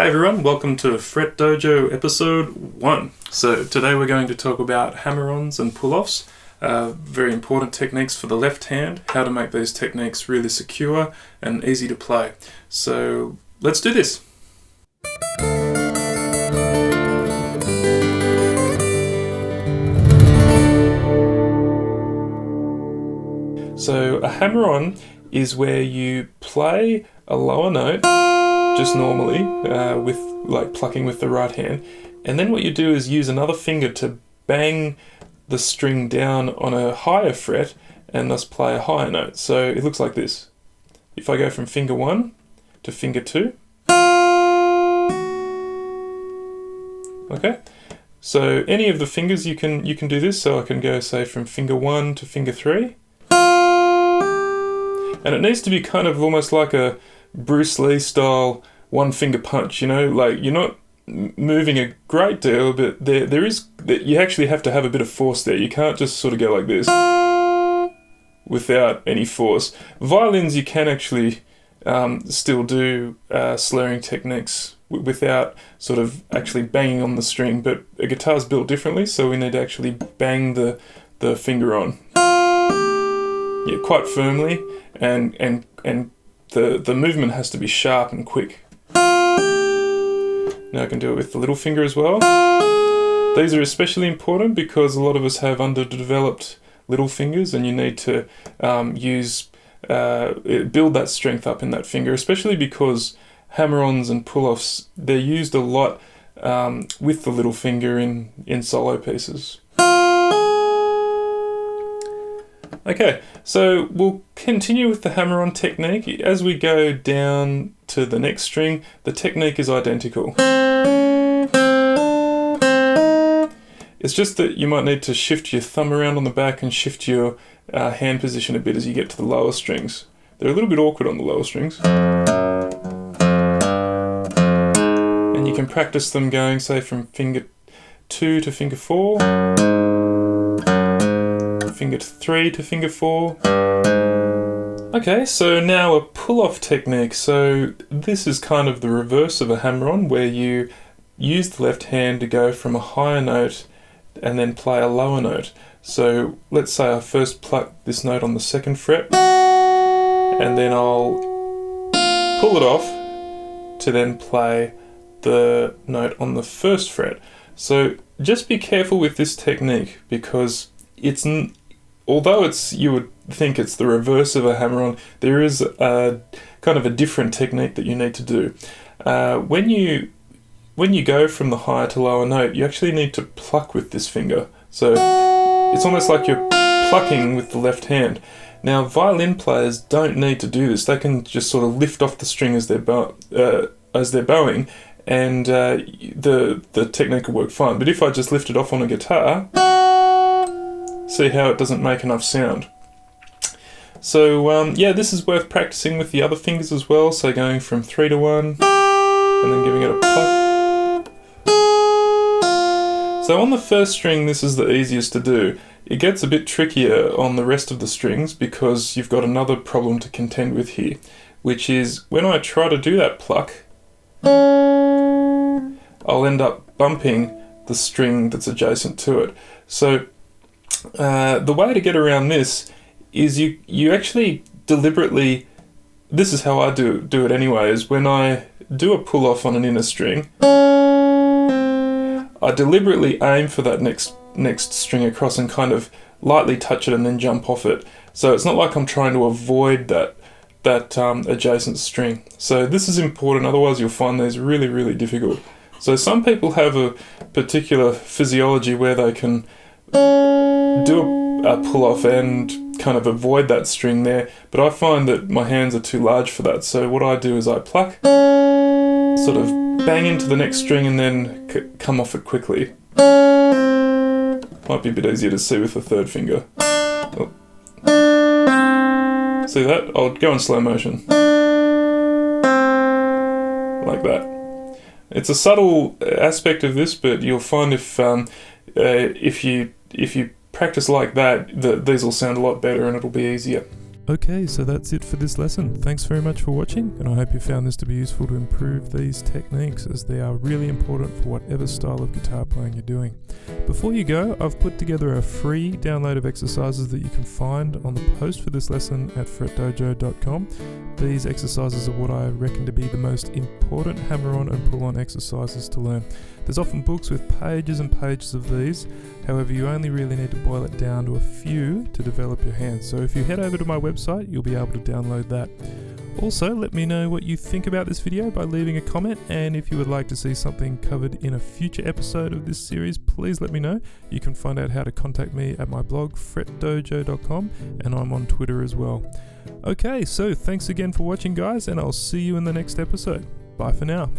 everyone, welcome to FretDojo episode 1. So today we're going to talk about hammer-ons and pull-offs, very important techniques for the left hand, how to make these techniques really secure and easy to play. So let's do this. So a hammer-on is where you play a lower note just normally, with like plucking with the right hand, and then what you do is use another finger to bang the string down on a higher fret and thus play a higher note. So it looks like this. If I go from finger 1 to finger 2, okay, so any of the fingers you can do this. So I can go, say, from finger 1 to finger 3, and it needs to be kind of almost like a Bruce Lee style one finger punch, you know, like you're not moving a great deal, but there is, you actually have to have a bit of force there. You can't just sort of go like this without any force. Violins, you can actually still do slurring techniques without sort of actually banging on the string, but a guitar's built differently, so we need to actually bang the finger on, yeah, quite firmly, and the movement has to be sharp and quick. Now I can do it with the little finger as well. These are especially important because a lot of us have underdeveloped little fingers, and you need to build that strength up in that finger, especially because hammer-ons and pull-offs, they're used a lot with the little finger in solo pieces. Okay, so we'll continue with the hammer-on technique. As we go down to the next string, the technique is identical. It's just that you might need to shift your thumb around on the back and shift your hand position a bit as you get to the lower strings. They're a little bit awkward on the lower strings. And you can practice them going, say, from finger 2 to finger 4. Finger 3 to finger 4. Okay, so now a pull-off technique. So this is kind of the reverse of a hammer-on, where you use the left hand to go from a higher note and then play a lower note. So let's say I first pluck this note on the 2nd fret, and then I'll pull it off to then play the note on the 1st fret. So just be careful with this technique, because although you would think it's the reverse of a hammer-on, there is a kind of a different technique that you need to do. When you go from the higher to lower note, you actually need to pluck with this finger. So it's almost like you're plucking with the left hand. Now, violin players don't need to do this. They can just sort of lift off the string as they're bowing, and the technique will work fine. But if I just lift it off on a guitar, see how it doesn't make enough sound. So yeah, this is worth practicing with the other fingers as well. So going from 3 to 1 and then giving it a pluck. So on the first string, this is the easiest to do. It gets a bit trickier on the rest of the strings because you've got another problem to contend with here, which is when I try to do that pluck, I'll end up bumping the string that's adjacent to it. So the way to get around this is you actually deliberately, this is how I do it anyway, is when I do a pull-off on an inner string, I deliberately aim for that next string across and kind of lightly touch it and then jump off it. So it's not like I'm trying to avoid that adjacent string. So this is important, otherwise you'll find these really, really difficult. So some people have a particular physiology where they can do a pull-off and kind of avoid that string there, but I find that my hands are too large for that. So what I do is I pluck, sort of bang into the next string and then come off it quickly. Might be a bit easier to see with the 3rd finger. Oh. See that? I'll go in slow motion. Like that. It's a subtle aspect of this, but you'll find if you practice like that, these will sound a lot better and it'll be easier. Okay, so that's it for this lesson. Thanks very much for watching, and I hope you found this to be useful to improve these techniques, as they are really important for whatever style of guitar playing you're doing. Before you go, I've put together a free download of exercises that you can find on the post for this lesson at FretDojo.com. These exercises are what I reckon to be the most important hammer-on and pull-on exercises to learn. There's often books with pages and pages of these, however you only really need to boil it down to a few to develop your hands. So if you head over to my website, you'll be able to download that. Also, let me know what you think about this video by leaving a comment, and if you would like to see something covered in a future episode of this series, please let me know. You can find out how to contact me at my blog, FretDojo.com, and I'm on Twitter as well. Okay, so thanks again for watching, guys, and I'll see you in the next episode. Bye for now.